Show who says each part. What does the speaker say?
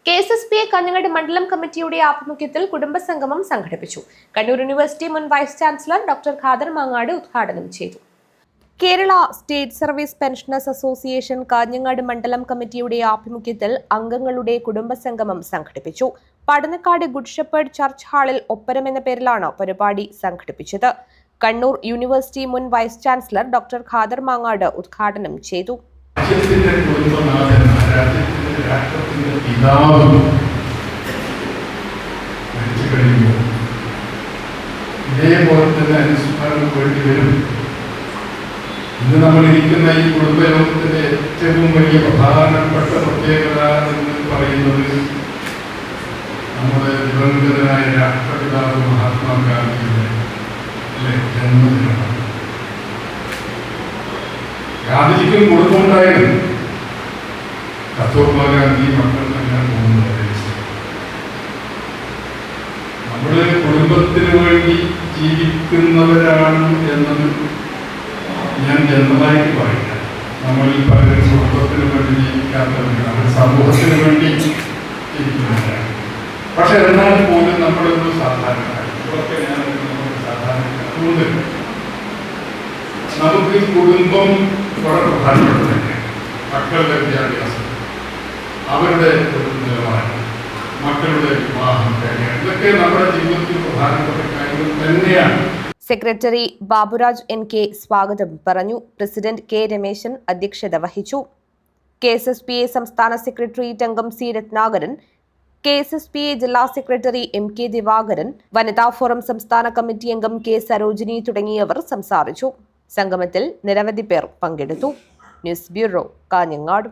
Speaker 1: KSSPA Kanhangad മണ്ഡലം കമ്മിറ്റിയുടെ ആഭിമുഖ്യത്തിൽ കുടുംബസംഗമം സംഘടിപ്പിച്ചു. കണ്ണൂർ യൂണിവേഴ്സിറ്റി മുൻ vice chancellor doctor Khader Mangad ഉദ്ഘാടനം ചെയ്തു. Kerala state service pensioners association Kanhangad മണ്ഡലം കമ്മിറ്റിയുടെ ആഭിമുഖ്യത്തിൽ അംഗങ്ങളുടെ കുടുംബസംഗമം സംഘടിപ്പിച്ചു. പടന്നക്കാട് ഗുഡ് ഷെപ്പേർഡ് ചർച്ച് ഹാളിൽ ഒപ്പരം എന്ന പേരിലാണ് പരിപാടി സംഘടിപ്പിച്ചത്. കണ്ണൂർ യൂണിവേഴ്സിറ്റി മുൻ vice chancellor doctor Khader Mangad ഉദ്ഘാടനം ചെയ്തു.
Speaker 2: ഇതേപോലെ തന്നെ അനുസ്മരണം വേണ്ടി വരും. ഇന്ന് നമ്മളിരിക്കുന്ന ഈ കുടുംബയോഗത്തിന്റെ ഏറ്റവും വലിയ പ്രധാനപ്പെട്ട പ്രത്യേകത എന്ന് പറയുന്നത് നമ്മുടെ ദിവംഗതനായ രാഷ്ട്രപിതാവ് മഹാത്മാഗാന്ധിയുടെ ജന്മദിനമാണ്. ഗാന്ധിജിക്കും കുടുംബമുണ്ടായിരുന്നു. കസ്തൂർബാ ഗാന്ധി മക്കൾ തന്നെ പോകുന്നത് നമ്മള് കുടുംബത്തിന് വേണ്ടി ജീവിക്കുന്നവരാണ് എന്നത് ഞാൻ ജനറലായിട്ട് പറയില്ല. നമ്മളിൽ പലരും കുടുംബത്തിന് വേണ്ടി ജീവിക്കാത്തവരാണ്, സമൂഹത്തിന് വേണ്ടി ജീവിക്കുന്നവരാണ്. പക്ഷെ എന്നാൽ പോലും നമ്മളൊരു സാധാരണക്കാർ, ഇതൊക്കെ ഞാൻ സാധാരണക്കാർ, നമുക്ക് കുടുംബം വളരെ പ്രധാനപ്പെട്ടതല്ലേ. മക്കളുടെ വിദ്യാഭ്യാസം, അവരുടെ നിലവാരം, മക്കളുടെ വിവാഹം, ഇതൊക്കെ നമ്മുടെ ജീവിതത്തിൽ പ്രധാനപ്പെട്ട കാര്യങ്ങൾ തന്നെയാണ്.
Speaker 1: സെക്രട്ടറി ബാബുരാജ് NK സ്വാഗതം പറഞ്ഞു. പ്രസിഡന്റ് K രമേശൻ അധ്യക്ഷത വഹിച്ചു. KSSPA സംസ്ഥാന സെക്രട്ടേറിയറ്റ് അംഗം C രത്നാകരൻ, KSSPA ജില്ലാ സെക്രട്ടറി MK ദിവാകരൻ, വനിതാ ഫോറം സംസ്ഥാന കമ്മിറ്റി അംഗം K സരോജിനി തുടങ്ങിയവർ സംസാരിച്ചു. സംഗമത്തിൽ നിരവധി പേർ പങ്കെടുത്തു. News bureau, Kanhangad.